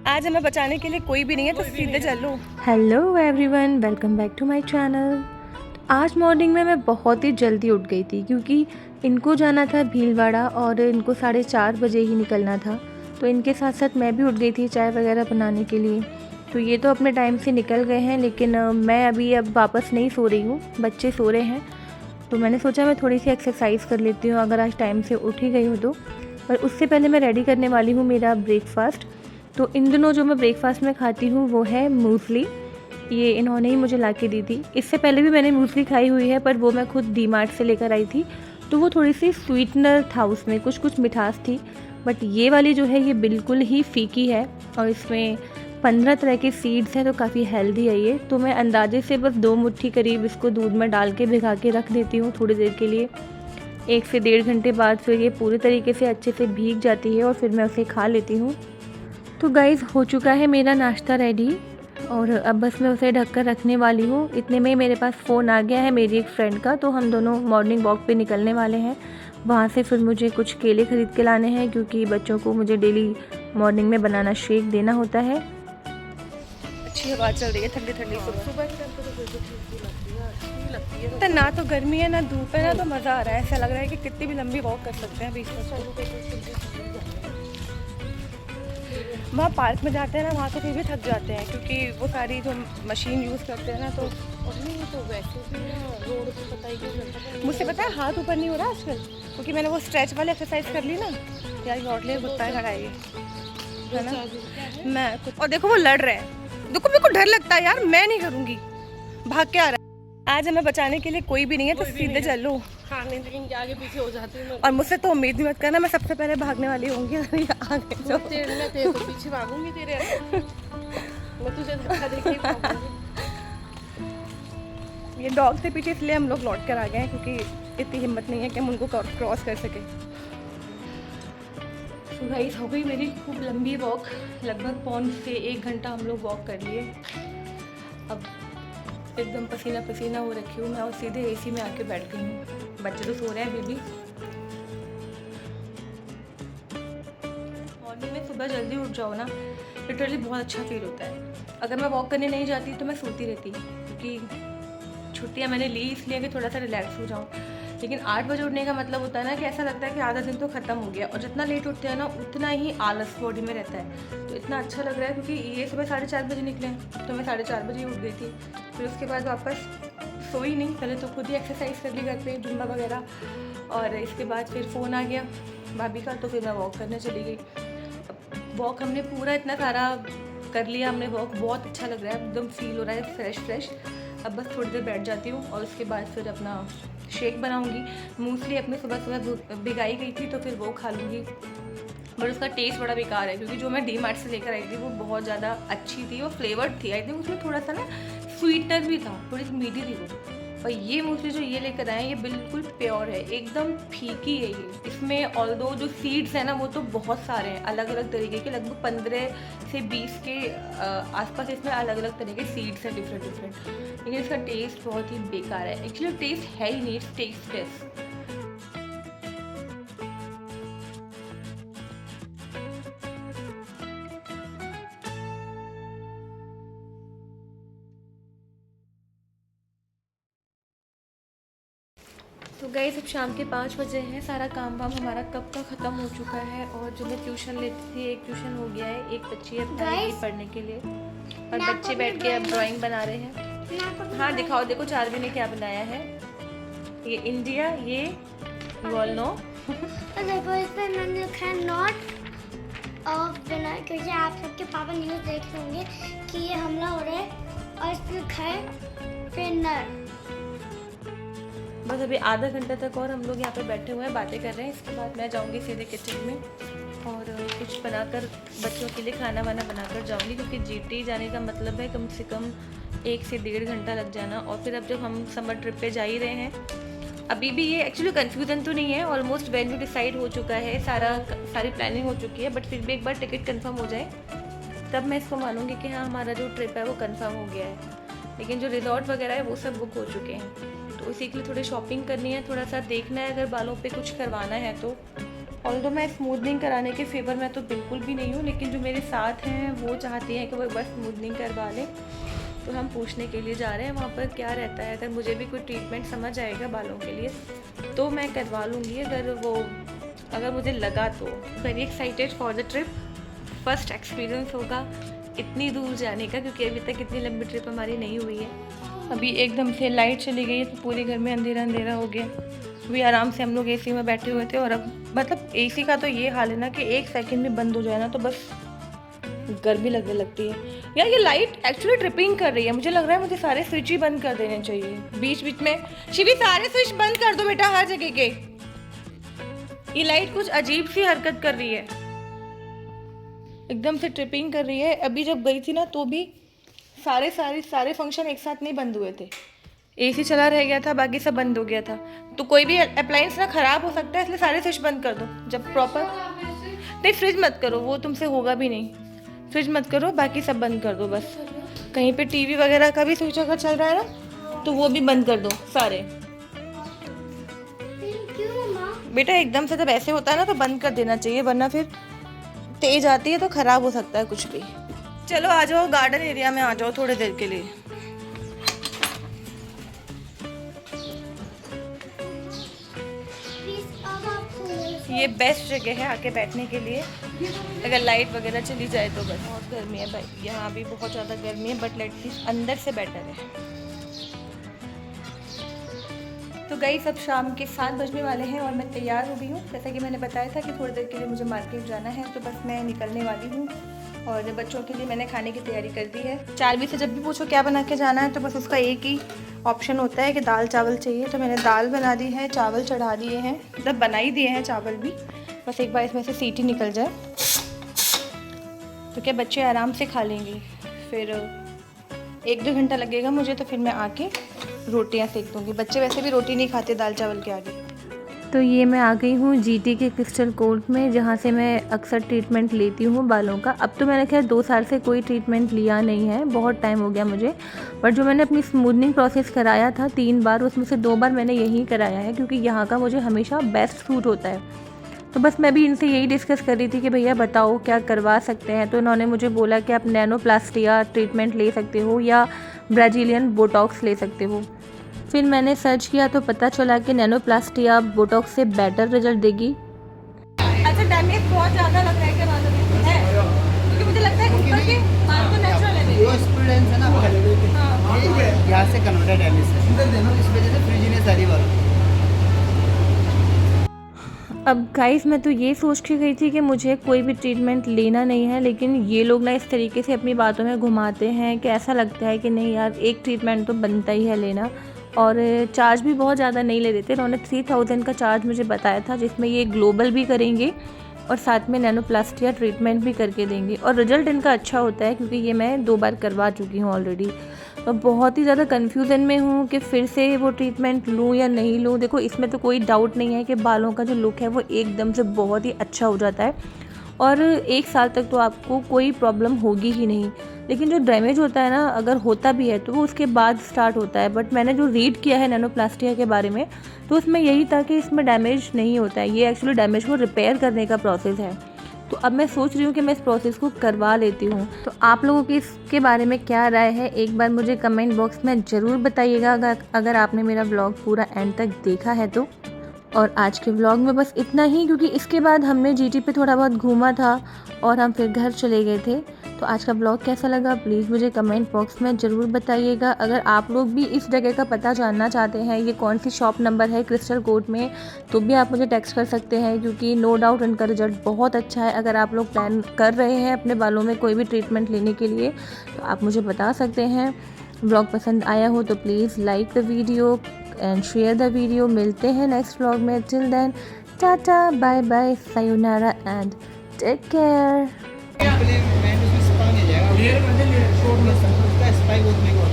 आज हमें बचाने के लिए कोई भी नहीं है, तो सीधे चलो। Hello everyone, welcome back to my channel. आज मॉर्निंग में मैं बहुत ही जल्दी उठ गई थी क्योंकि इनको जाना था भीलवाड़ा और इनको 4:30 बजे ही निकलना था। तो इनके साथ साथ मैं भी उठ गई थी चाय वगैरह बनाने के लिए। तो ये तो अपने टाइम से निकल गए हैं, लेकिन मैं अभी अब वापस नहीं सो रही हूँ, बच्चे सो रहे हैं। तो मैंने सोचा मैं थोड़ी सी एक्सरसाइज कर लेती हूँ अगर आज टाइम से उठ ही गई हूँ तो। पर उससे पहले मैं रेडी करने वाली हूँ मेरा ब्रेकफास्ट। तो इन दिनों जो मैं ब्रेकफास्ट में खाती हूँ वो है मूसली। ये इन्होंने ही मुझे ला के दी थी। इससे पहले भी मैंने मूसली खाई हुई है, पर वो मैं खुद डीमार्ट से लेकर आई थी। तो वो थोड़ी सी स्वीटनर था, उसमें कुछ कुछ मिठास थी। बट ये वाली जो है ये बिल्कुल ही फीकी है और इसमें 15 तरह के सीड्स हैं, तो काफ़ी हेल्दी है ये। तो मैं अंदाजे से बस 2 मुट्ठी करीब इसको दूध में डाल के भिगा के रख देती हूँ थोड़ी देर के लिए। 1 से 1.5 घंटे बाद फिर ये पूरी तरीके से अच्छे से भीग जाती है और फिर मैं उसे खा लेती हूँ। तो गाइज़, हो चुका है मेरा नाश्ता रेडी और अब बस मैं उसे ढक कर रखने वाली हूँ। इतने में मेरे पास फ़ोन आ गया है मेरी एक फ्रेंड का, तो हम दोनों मॉर्निंग वॉक पे निकलने वाले हैं। वहाँ से फिर मुझे कुछ केले ख़रीद के लाने हैं क्योंकि बच्चों को मुझे डेली मॉर्निंग में बनाना शेक देना होता है। अच्छी हवा चल रही है, ठंडी ठंडी सुबह। तो ना तो गर्मी है ना धूप है, ना तो मज़ा आ रहा है। ऐसा लग रहा है कि कितनी भी लंबी वॉक कर सकते हैं बीच में। वहाँ पार्क में जाते हैं ना, वहाँ तो फिर भी थक जाते हैं क्योंकि वो सारी जो मशीन यूज़ करते हैं ना। तो वैसे भी ना रोड पे पता ही क्यों, मुझसे पता है हाथ ऊपर नहीं हो रहा आजकल, क्योंकि मैंने वो स्ट्रेच वाली एक्सरसाइज कर ली ना। यार लौटले गुस्सा है खड़ा है ना। मैं कुछ और देखो वो लड़ रहे हैं, देखो मेरे को डर लगता है यार, मैं नहीं करूँगी, भाग के आ रहा है। आज हमें बचाने के लिए कोई भी नहीं है, तो सीधे चलो। हाँ नहीं, लेकिन आगे पीछे हो जाती हूँ। और मुझसे तो उम्मीद नहीं मत करना, मैं सबसे पहले भागने वाली होंगी। आगे तो पीछे भागूंगी तेरे, मैं तुझे धक्का देके ही भागूंगी। ये डॉग से पीछे इसलिए हम लोग लौट कर आ गए हैं क्योंकि इतनी हिम्मत नहीं है कि हम उनको क्रॉस कर सके। तो गाइस, हो गई मेरी खूब लंबी वॉक, लगभग 1.5 से 1 घंटा हम लोग वॉक कर लिए। अब एकदम पसीना पसीना हो रखी हूँ मैं और सीधे एसी में आके बैठ गई हूँ। बच्चे तो सो रहे हैं बेबी। मॉर्निंग में सुबह जल्दी उठ जाओ ना, लिटरली बहुत अच्छा फील होता है। अगर मैं वॉक करने नहीं जाती तो मैं सोती रहती, क्योंकि छुट्टियाँ मैंने ली इसलिए कि थोड़ा सा रिलैक्स हो जाऊँ। लेकिन 8 बजे उठने का मतलब होता है ना कि ऐसा लगता है कि आधा दिन तो ख़त्म हो गया, और जितना लेट उठते हैं ना उतना ही आलस बॉडी में रहता है। तो इतना अच्छा लग रहा है क्योंकि ये सुबह 4:30 बजे निकले हैं, तो मैं 4:30 बजे उठ गई थी। फिर उसके बाद वापस सोई नहीं, पहले तो खुद ही एक्सरसाइज कर ली घर पे, जुम्बा वगैरह, और इसके बाद फिर फ़ोन आ गया भाभी का, तो फिर मैं वॉक करने चली गई। वॉक हमने पूरा इतना सारा कर लिया हमने वॉक, बहुत अच्छा लग रहा है, एकदम फील हो रहा है फ्रेश फ्रेश। अब बस थोड़ी देर बैठ जाती हूँ और उसके बाद फिर अपना शेक बनाऊँगी। मूसली अपने सुबह सुबह भिगाई गई थी तो फिर वो खा लूँगी, बट उसका टेस्ट बड़ा बेकार है क्योंकि जो मैं डीमार्ट से लेकर आई थी वो बहुत ज़्यादा अच्छी थी, वो फ्लेवर्ड थी। आई थिंक उसमें थोड़ा सा ना स्वीटनर भी था, थोड़ी सी मीठी थी वो। और ये मूसली जो ये लेकर आए हैं ये बिल्कुल प्योर है, एकदम फीकी है ये। इसमें ऑल्दो जो सीड्स हैं ना वो तो बहुत सारे हैं, अलग अलग तरीके के, लगभग 15 से 20 के आसपास इसमें अलग अलग तरह के सीड्स हैं, डिफरेंट डिफरेंट। लेकिन इसका टेस्ट बहुत ही बेकार है, एक्चुअली टेस्ट है ही नहीं, टेस्टलेस। तो गाइस, अब शाम के 5 बजे हैं, सारा काम वाम हमारा कब का ख़त्म हो चुका है। और जो मैं ट्यूशन लेती थी, एक ट्यूशन हो गया है, एक बच्ची अब आएगी पढ़ने के लिए, और बच्चे बैठ के अब ड्राइंग बना रहे हैं। हाँ दिखाओ, देखो चार्वी ने क्या बनाया है। ये इंडिया, ये वॉल्नो। देखो इस पे मैंने लिखा है नॉट ऑफ विनर, क्योंकि आप सबके पापा न्यूज़ देख रहे होंगे कि ये हमला हो रहा है, और इस पे लिखा है विनर। बस अभी आधा घंटा तक और हम लोग यहाँ पे बैठे हुए हैं, बातें कर रहे हैं। इसके बाद मैं जाऊँगी सीधे किचन में और कुछ बनाकर बच्चों के लिए खाना वाना बनाकर जाऊँगी, क्योंकि जीटी जाने का मतलब है कम से कम 1 से 1.5 घंटा लग जाना। और फिर अब जब हम समर ट्रिप पे जा ही रहे हैं, अभी भी ये एक्चुअली कन्फ्यूज़न तो नहीं है, ऑलमोस्ट वेन्यू डिसाइड हो चुका है, सारी प्लानिंग हो चुकी है, बट फिर भी एक बार टिकट कन्फर्म हो जाए तब मैं इसको मानूँगी कि हाँ हमारा जो ट्रिप है वो कन्फर्म हो गया है। लेकिन जो रिजॉर्ट वगैरह है वो सब बुक हो चुके हैं, तो इसी के लिए थोड़ी शॉपिंग करनी है, थोड़ा सा देखना है अगर बालों पे कुछ करवाना है तो। ऑल्दो मैं स्मूथनिंग कराने के फेवर में तो बिल्कुल भी नहीं हूँ, लेकिन जो मेरे साथ हैं वो चाहती हैं कि वो एक बार स्मूथनिंग करवा लें। तो हम पूछने के लिए जा रहे हैं वहाँ पर क्या रहता है। अगर मुझे भी कोई ट्रीटमेंट समझ आएगा बालों के लिए तो मैं करवा लूँगी, अगर मुझे लगा तो। Very excited for the trip. First experience होगा इतनी दूर जाने का, क्योंकि अभी तक इतनी लंबी ट्रिप हमारी नहीं हुई है। अभी एकदम से लाइट चली गई है तो पूरे घर में अंधेरा अंधेरा हो गया। अभी आराम से हम लोग एसी में बैठे हुए थे, और अब मतलब एसी का तो ये हाल है ना कि एक सेकंड में बंद हो जाए ना तो बस गर्मी लगने लगती है। यार ये लाइट एक्चुअली ट्रिपिंग कर रही है, मुझे लग रहा है मुझे सारे स्विच ही बंद कर देने चाहिए बीच बीच में। शिवी सारे स्विच बंद कर दो बेटा हर जगह के। ये लाइट कुछ अजीब सी हरकत कर रही है, एकदम से ट्रिपिंग कर रही है। अभी जब गई थी ना तो भी सारे फंक्शन एक साथ नहीं बंद हुए थे, एसी चला रह गया था, बाकी सब बंद हो गया था। तो कोई भी अप्लायंस ना ख़राब हो सकता है, इसलिए सारे स्विच बंद कर दो जब प्रॉपर। नहीं फ्रिज मत करो, वो तुमसे होगा भी नहीं। फ्रिज मत करो, बाकी सब बंद कर दो बस। कहीं पे टीवी वगैरह का भी स्विच अगर चल रहा है ना तो वो भी बंद कर दो सारे। बेटा एकदम से जब ऐसे होता है ना तो बंद कर देना चाहिए, वरना फिर तेज आती है तो ख़राब हो सकता है कुछ भी। चलो आ जाओ, गार्डन एरिया में आ जाओ थोड़ी देर के लिए। ये बेस्ट जगह है आके बैठने के लिए, अगर लाइट वगैरह चली जाए तो। बस बहुत गर्मी है भाई, यहाँ भी बहुत ज़्यादा गर्मी है, बट एटलीस्ट अंदर से बेटर है। तो गई सब शाम के 7 बजने वाले हैं और मैं तैयार हो गई हूँ। जैसा कि मैंने बताया था कि थोड़ी देर के लिए मुझे मार्केट जाना है, तो बस मैं निकलने वाली हूँ। और बच्चों के लिए मैंने खाने की तैयारी कर दी है। चार्वी से जब भी पूछो क्या बना के जाना है तो बस उसका एक ही ऑप्शन होता है कि दाल चावल चाहिए। तो मैंने दाल बना दी है, चावल चढ़ा दिए हैं, मतलब बना ही दिए हैं चावल भी। बस एक बार इसमें से सीटी निकल जाए तो क्या बच्चे आराम से खा लेंगे। फिर 1-2 घंटा लगेगा मुझे, तो फिर मैं आके रोटियां सेक दूँगी। बच्चे वैसे भी रोटी नहीं खाते दाल चावल के आगे। तो ये मैं आ गई हूँ जीटी के क्रिस्टल कोर्ट में, जहाँ से मैं अक्सर ट्रीटमेंट लेती हूँ बालों का। अब तो मैंने खैर 2 साल से कोई ट्रीटमेंट लिया नहीं है, बहुत टाइम हो गया मुझे। पर जो मैंने अपनी स्मूथनिंग प्रोसेस कराया था 3 बार, उसमें से 2 बार मैंने यहीं कराया है, क्योंकि यहाँ का मुझे हमेशा बेस्ट सूट होता है। तो बस मैं भी इनसे यही डिस्कस कर रही थी कि भैया बताओ क्या करवा सकते हैं। तो इन्होंने मुझे बोला कि आप नैनोप्लास्टिया ट्रीटमेंट ले सकते हो या ब्राज़ीलियन बोटॉक्स ले सकते हो। फिर मैंने सर्च किया तो पता चला कि नैनोप्लास्टिया बोटॉक्स से बेटर रिजल्ट देगी। अच्छा डैमेज बहुत ज़्यादा लग रहा है क्या बालों में? है, क्योंकि मुझे लगता है ऊपर के बाल तो नेचुरल है। वो स्टूडेंट्स है ना, हाँ। ये यहाँ से कन्वर्टेड डैमेज है, इस वजह से फ्रिजीनेस आ रही है। अब गाइस मैं तो ये सोच के गई थी कि मुझे कोई भी ट्रीटमेंट लेना नहीं है, लेकिन ये लोग ना इस तरीके से अपनी बातों में घुमाते हैं कि ऐसा लगता है कि नहीं यार एक ट्रीटमेंट तो बनता ही है लेना। और चार्ज भी बहुत ज़्यादा नहीं ले देते। उन्होंने 3000 का चार्ज मुझे बताया था, जिसमें ये ग्लोबल भी करेंगे और साथ में नैनोप्लास्टिया ट्रीटमेंट भी करके देंगे। और रिजल्ट इनका अच्छा होता है, क्योंकि ये मैं 2 बार करवा चुकी हूँ ऑलरेडी। तो बहुत ही ज़्यादा कन्फ्यूज़न में हूँ कि फिर से वो ट्रीटमेंट लूँ या नहीं लूँ। देखो इसमें तो कोई डाउट नहीं है कि बालों का जो लुक है वो एकदम से बहुत ही अच्छा हो जाता है, और 1 साल तक तो आपको कोई प्रॉब्लम होगी ही नहीं। लेकिन जो डैमेज होता है ना, अगर होता भी है तो वो उसके बाद स्टार्ट होता है। बट मैंने जो रीड किया है नैनोप्लास्टिया के बारे में, तो उसमें यही था कि इसमें डैमेज नहीं होता है, ये एक्चुअली डैमेज को रिपेयर करने का प्रोसेस है। तो अब मैं सोच रही हूँ कि मैं इस प्रोसेस को करवा लेती हूँ। तो आप लोगों की इसके बारे में क्या राय है, एक बार मुझे कमेंट बॉक्स में ज़रूर बताइएगा, अगर आपने मेरा व्लॉग पूरा एंड तक देखा है तो। और आज के व्लॉग में बस इतना ही, क्योंकि इसके बाद हमने जीटी पे थोड़ा बहुत घूमा था और हम फिर घर चले गए थे। तो आज का व्लॉग कैसा लगा प्लीज़ मुझे कमेंट बॉक्स में ज़रूर बताइएगा। अगर आप लोग भी इस जगह का पता जानना चाहते हैं, ये कौन सी शॉप नंबर है क्रिस्टल कोर्ट में, तो भी आप मुझे टेक्स्ट कर सकते हैं, क्योंकि नो डाउट उनका रिजल्ट बहुत अच्छा है। अगर आप लोग प्लान कर रहे हैं अपने बालों में कोई भी ट्रीटमेंट लेने के लिए तो आप मुझे बता सकते हैं। व्लॉग पसंद आया हो तो please like the video and share the video. मिलते हैं नेक्स्ट व्लॉग में। Till then tata bye bye sayonara and take care. Spy होने को